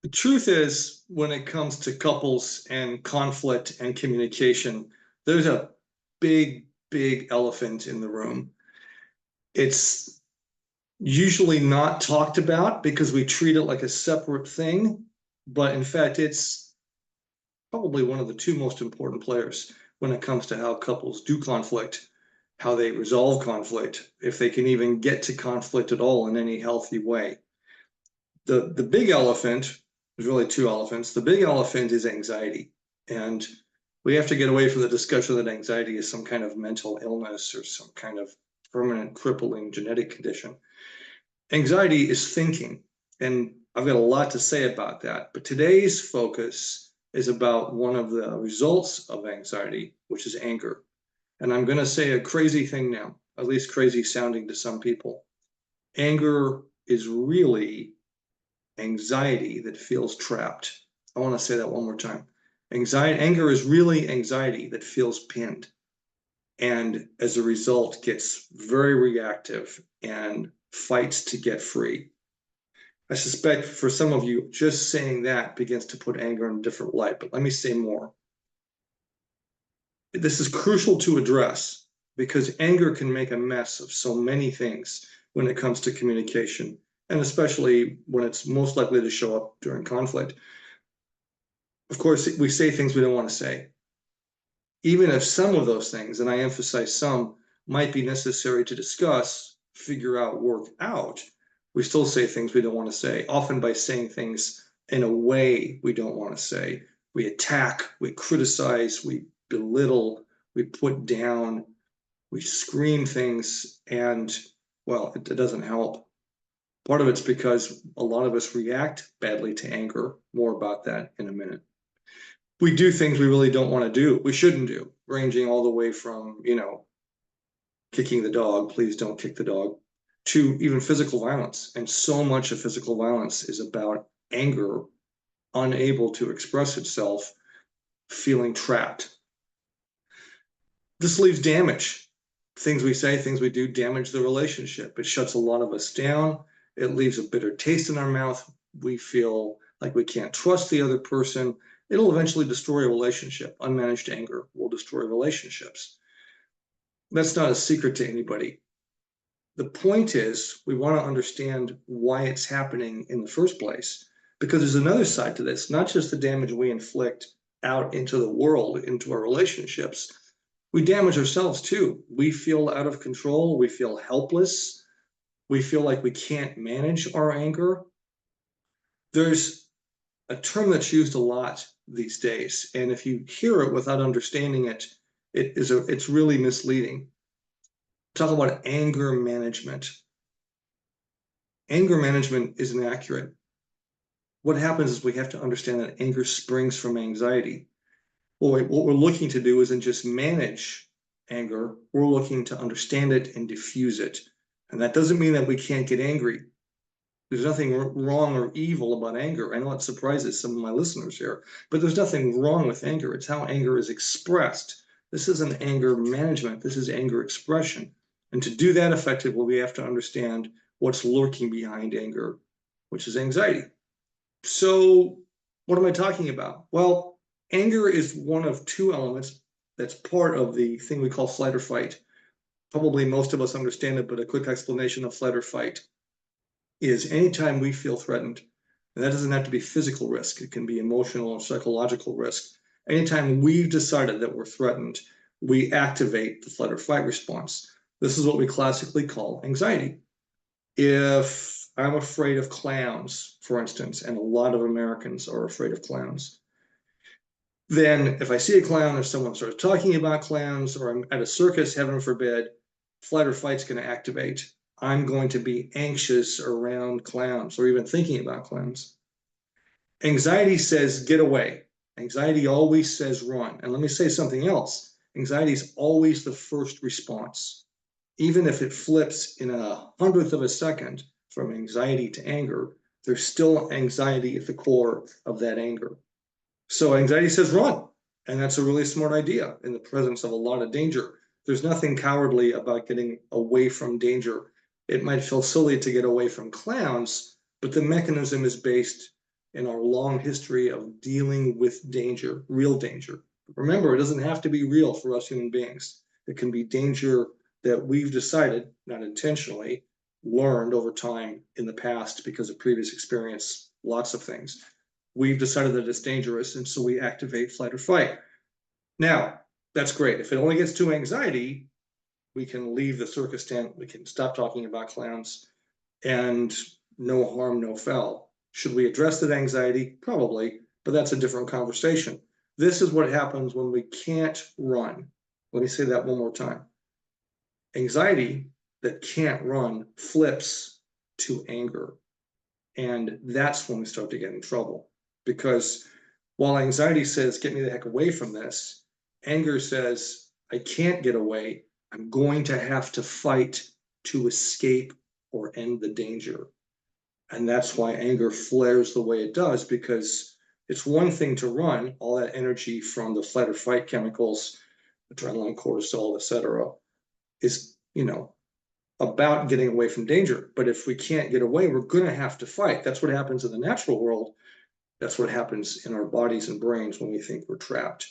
The truth is, when it comes to couples and conflict and communication, there's a big, big elephant in the room. It's usually not talked about because we treat it like a separate thing, but in fact, it's probably one of the two most important players when it comes to how couples do conflict, how they resolve conflict, if they can even get to conflict at all in any healthy way. The big elephant, there's really two elephants. The big elephant is anxiety. And we have to get away from the discussion that anxiety is some kind of mental illness or some kind of permanent crippling genetic condition. Anxiety is thinking, and I've got a lot to say about that. But today's focus is about one of the results of anxiety, which is anger. And I'm going to say a crazy thing now, at least crazy sounding to some people. Anger is really anxiety that feels trapped. I want to say that one more time. Anger is really anxiety that feels pinned, and as a result gets very reactive and fights to get free. I suspect for some of you, just saying that begins to put anger in a different light, but let me say more. This is crucial to address because anger can make a mess of so many things when it comes to communication, and especially when it's most likely to show up during conflict. Of course, we say things we don't want to say. Even if some of those things, and I emphasize some, might be necessary to discuss, figure out, work out, we still say things we don't want to say, often by saying things in a way we don't want to say. We attack, we criticize, we belittle, we put down, we scream things, and, well, it doesn't help. Part of it's because a lot of us react badly to anger. More about that in a minute. We do things we really don't want to do, we shouldn't do, ranging all the way from, kicking the dog, please don't kick the dog, to even physical violence. And so much of physical violence is about anger, unable to express itself, feeling trapped. This leaves damage. Things we say, things we do damage the relationship. It shuts a lot of us down. It leaves a bitter taste in our mouth. We feel like we can't trust the other person. It'll eventually destroy a relationship. Unmanaged anger will destroy relationships. That's not a secret to anybody. The point is, we want to understand why it's happening in the first place, because there's another side to this, not just the damage we inflict out into the world, into our relationships. We damage ourselves too. We feel out of control. We feel helpless. We feel like we can't manage our anger. There's a term that's used a lot these days, and if you hear it without understanding it, it's really misleading. Talk about anger management. Anger management is inaccurate. What happens is we have to understand that anger springs from anxiety. What we're looking to do isn't just manage anger, we're looking to understand it and diffuse it. And that doesn't mean that we can't get angry. There's nothing wrong or evil about anger. I know it surprises some of my listeners here, but there's nothing wrong with anger. It's how anger is expressed. This isn't anger management, this is anger expression. And to do that effectively, we have to understand what's lurking behind anger, which is anxiety. So what am I talking about? Well, anger is one of two elements that's part of the thing we call flight or fight. Probably most of us understand it, but a quick explanation of flight or fight is anytime we feel threatened, and that doesn't have to be physical risk, it can be emotional or psychological risk. Anytime we've decided that we're threatened, we activate the flight or fight response. This is what we classically call anxiety. If I'm afraid of clowns, for instance, and a lot of Americans are afraid of clowns, then if I see a clown, if someone starts talking about clowns, or I'm at a circus, heaven forbid, flight or fight's going to activate. I'm going to be anxious around clowns or even thinking about clowns. Anxiety says get away. Anxiety always says run. And let me say something else. Anxiety is always the first response. Even if it flips in 1/100th of a second from anxiety to anger, there's still anxiety at the core of that anger. So anxiety says run, and that's a really smart idea in the presence of a lot of danger. There's nothing cowardly about getting away from danger. It might feel silly to get away from clowns, but the mechanism is based in our long history of dealing with danger, real danger. Remember, it doesn't have to be real for us human beings. It can be danger that we've decided, not intentionally, learned over time in the past because of previous experience, lots of things. We've decided that it's dangerous, and so we activate flight or fight. Now, that's great. If it only gets to anxiety, we can leave the circus tent, we can stop talking about clowns, and no harm, no foul. Should we address that anxiety? Probably, but that's a different conversation. This is what happens when we can't run. Let me say that one more time. Anxiety that can't run flips to anger. And that's when we start to get in trouble. Because while anxiety says, get me the heck away from this, anger says, I can't get away. I'm going to have to fight to escape or end the danger. And that's why anger flares the way it does, because it's one thing to run, all that energy from the fight or fight chemicals, adrenaline, cortisol, etc., is, about getting away from danger. But if we can't get away, we're going to have to fight. That's what happens in the natural world. That's what happens in our bodies and brains when we think we're trapped.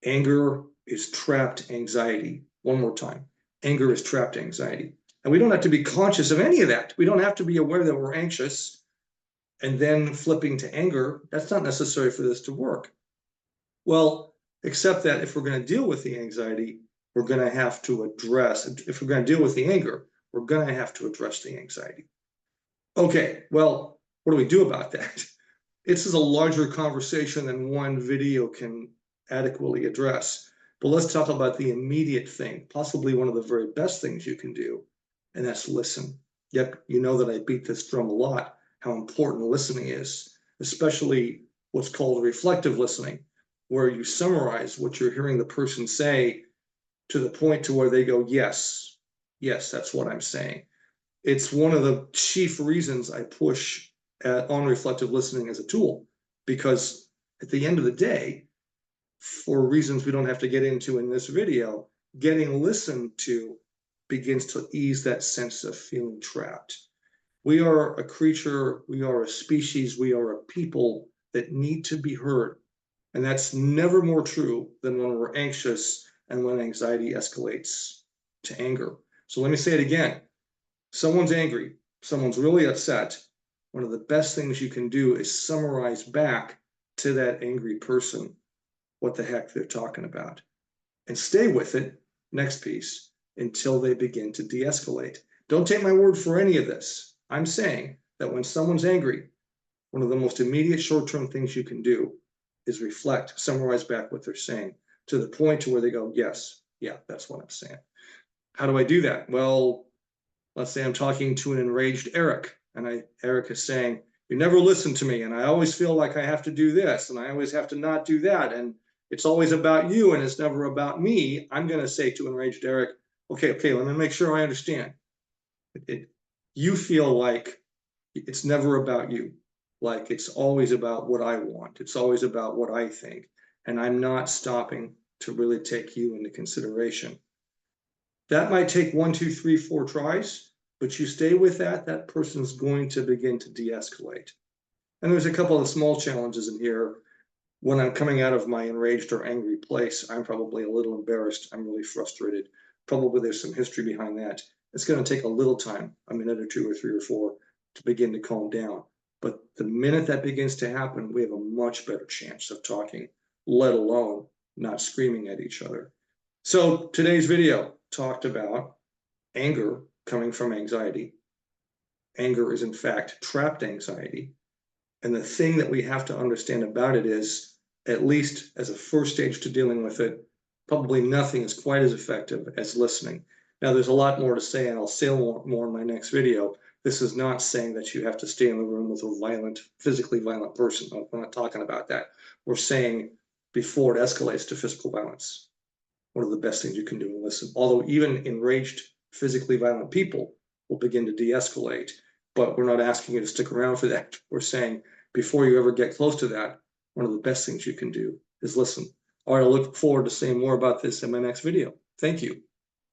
Anger is trapped anxiety. One more time. Anger is trapped anxiety. And we don't have to be conscious of any of that. We don't have to be aware that we're anxious and then flipping to anger. That's not necessary for this to work. Well, except that if we're going to deal with the anxiety, we're going to have to address, if we're going to deal with the anger, we're going to have to address the anxiety. Okay, well, what do we do about that? This is a larger conversation than one video can adequately address. But let's talk about the immediate thing, possibly one of the very best things you can do, and that's listen. Yep, you know that I beat this drum a lot, how important listening is, especially what's called reflective listening, where you summarize what you're hearing the person say to the point to where they go, yes, that's what I'm saying. It's one of the chief reasons I push on reflective listening as a tool, because at the end of the day, for reasons we don't have to get into in this video, getting listened to begins to ease that sense of feeling trapped. We are a creature, we are a species, we are a people that need to be heard. And that's never more true than when we're anxious and when anxiety escalates to anger. So let me say it again. Someone's angry, someone's really upset. One of the best things you can do is summarize back to that angry person what the heck they're talking about, and stay with it, next piece, until they begin to de-escalate. Don't take my word for any of this. I'm saying that when someone's angry, one of the most immediate short-term things you can do is reflect, summarize back what they're saying to the point to where they go, yes, yeah, that's what I'm saying. How do I do that? Well, let's say I'm talking to an enraged Eric, and Eric is saying, you never listen to me, and I always feel like I have to do this, and I always have to not do that, and it's always about you, and it's never about me. I'm going to say to enraged Eric, okay, let me make sure I understand. You feel like it's never about you, like it's always about what I want. It's always about what I think, and I'm not stopping to really take you into consideration. That might take 1, 2, 3, 4 tries, but you stay with that, that person's going to begin to de-escalate. And there's a couple of small challenges in here. When I'm coming out of my enraged or angry place, I'm probably a little embarrassed. I'm really frustrated. Probably there's some history behind that. It's going to take a little time, a minute or 2 or 3 or 4, to begin to calm down. But the minute that begins to happen, we have a much better chance of talking, let alone not screaming at each other. So today's video talked about anger coming from anxiety. Anger is in fact trapped anxiety. And the thing that we have to understand about it is, at least as a first stage to dealing with it, probably nothing is quite as effective as listening. Now, there's a lot more to say, and I'll say more in my next video. This is not saying that you have to stay in the room with a physically violent person. We're not talking about that. We're saying before it escalates to physical violence, one of the best things you can do is listen. Although even enraged, physically violent people will begin to de-escalate, but we're not asking you to stick around for that. We're saying before you ever get close to that, one of the best things you can do is listen. All right, I look forward to saying more about this in my next video. Thank you.